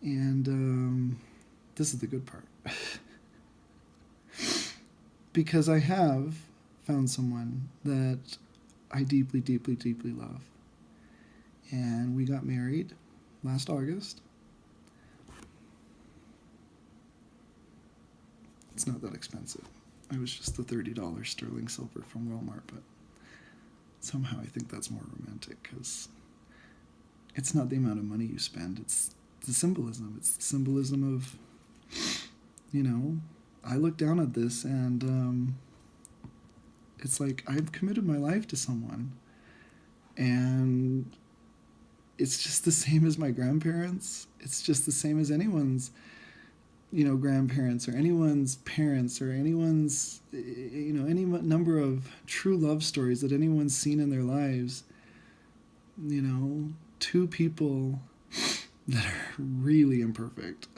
And this is the good part. Because I have found someone that I deeply, deeply, deeply love. And we got married last August. It's not that expensive. It was just the $30 sterling silver from Walmart, but somehow I think that's more romantic because it's not the amount of money you spend, it's the symbolism. It's the symbolism of, I look down at this and it's like I've committed my life to someone. And it's just the same as my grandparents. It's just the same as anyone's, grandparents or anyone's parents or anyone's, any number of true love stories that anyone's seen in their lives. Two people that are really imperfect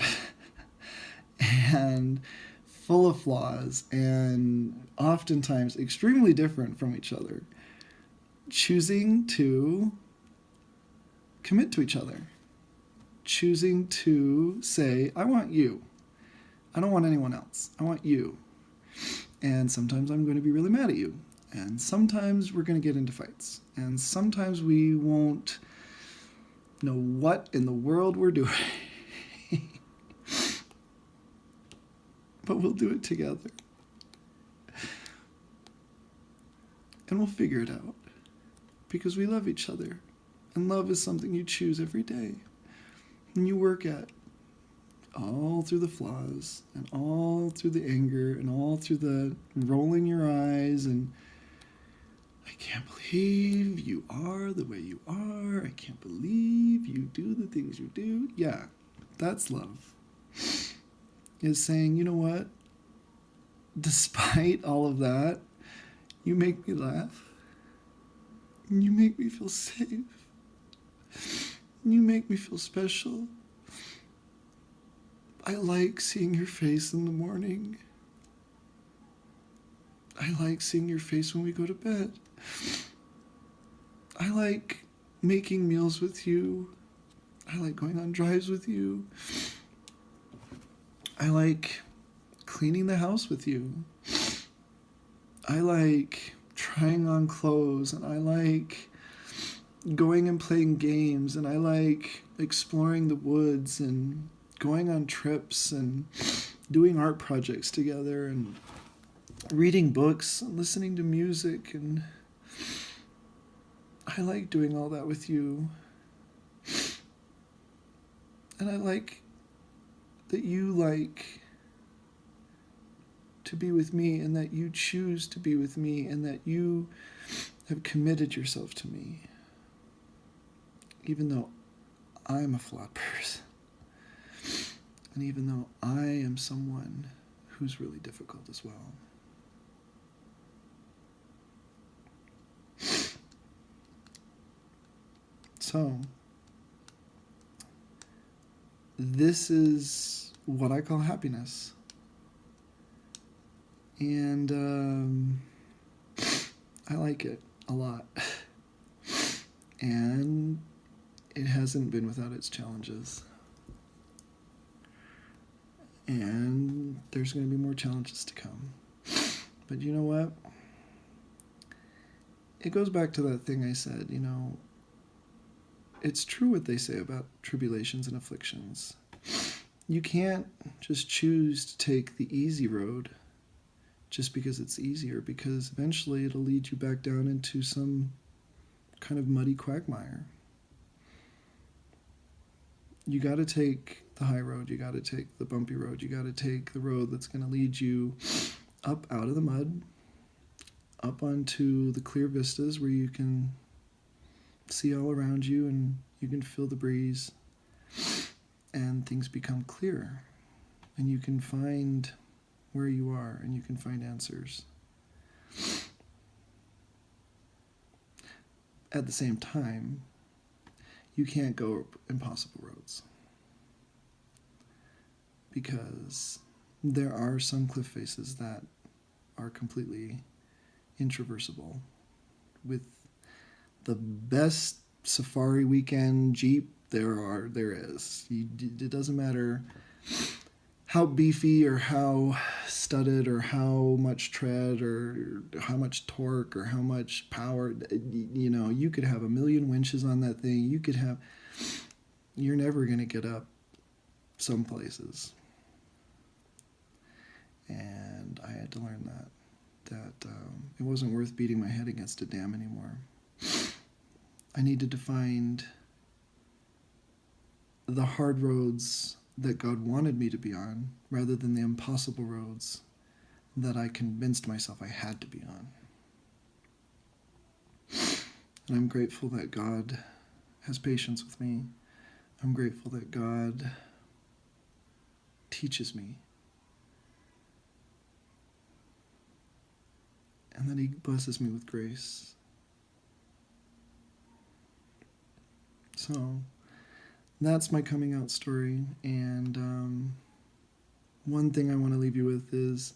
and full of flaws and oftentimes extremely different from each other, choosing to commit to each other, choosing to say, I want you. I don't want anyone else. I want you. And sometimes I'm going to be really mad at you. And sometimes we're going to get into fights. And sometimes we won't know what in the world we're doing. But we'll do it together. And we'll figure it out. Because we love each other. And love is something you choose every day. And you work at. All through the flaws. And all through the anger. And all through the rolling your eyes. And I can't believe you are the way you are. I can't believe you do the things you do. Yeah, that's love. Is saying, you know what? Despite all of that, you make me laugh. You make me feel safe. You make me feel special. I like seeing your face in the morning. I like seeing your face when we go to bed. I like making meals with you. I like going on drives with you. I like cleaning the house with you. I like trying on clothes, and I like going and playing games, and I like exploring the woods and going on trips and doing art projects together and reading books and listening to music, and I like doing all that with you. And I like that you like to be with me, and that you choose to be with me, and that you have committed yourself to me, even though I'm a flawed person, and even though I am someone who's really difficult as well. So, this is what I call happiness. And I like it a lot. And it hasn't been without its challenges. And there's going to be more challenges to come. But you know what? It goes back to that thing I said, it's true what they say about tribulations and afflictions. You can't just choose to take the easy road just because it's easier, because eventually it'll lead you back down into some kind of muddy quagmire. You got to take the high road. You got to take the bumpy road. You got to take the road that's going to lead you up out of the mud, up onto the clear vistas where you can see all around you and you can feel the breeze, and things become clear, and you can find where you are, and you can find answers. At the same time, you can't go impossible roads, because there are some cliff faces that are completely intraversible with the best safari weekend Jeep There is. It doesn't matter how beefy or how studded or how much tread or how much torque or how much power. You could have a million winches on that thing. You're never going to get up some places. And I had to learn that it wasn't worth beating my head against a dam anymore. I needed to find the hard roads that God wanted me to be on rather than the impossible roads that I convinced myself I had to be on. And I'm grateful that God has patience with me. I'm grateful that God teaches me. And that He blesses me with grace. So that's my coming out story. And one thing I want to leave you with is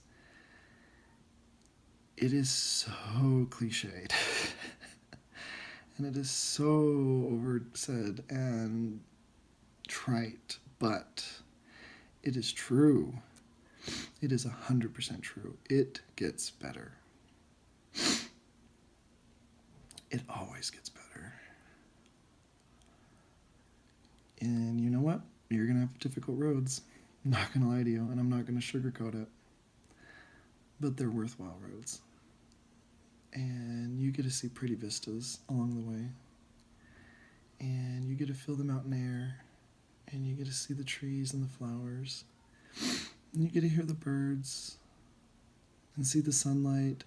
it is so cliched. And it is so oversaid and trite, but it is true. It is 100% true. It gets better. It always gets better. And you know what? You're going to have difficult roads. I'm not going to lie to you, and I'm not going to sugarcoat it. But they're worthwhile roads. And you get to see pretty vistas along the way. And you get to feel the mountain air. And you get to see the trees and the flowers. And you get to hear the birds. And see the sunlight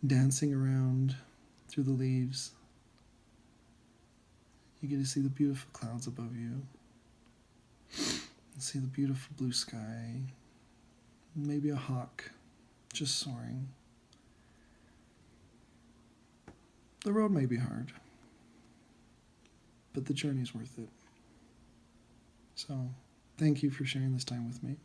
dancing around through the leaves. You get to see the beautiful clouds above you. And see the beautiful blue sky. Maybe a hawk just soaring. The road may be hard, but the journey's worth it. So, thank you for sharing this time with me.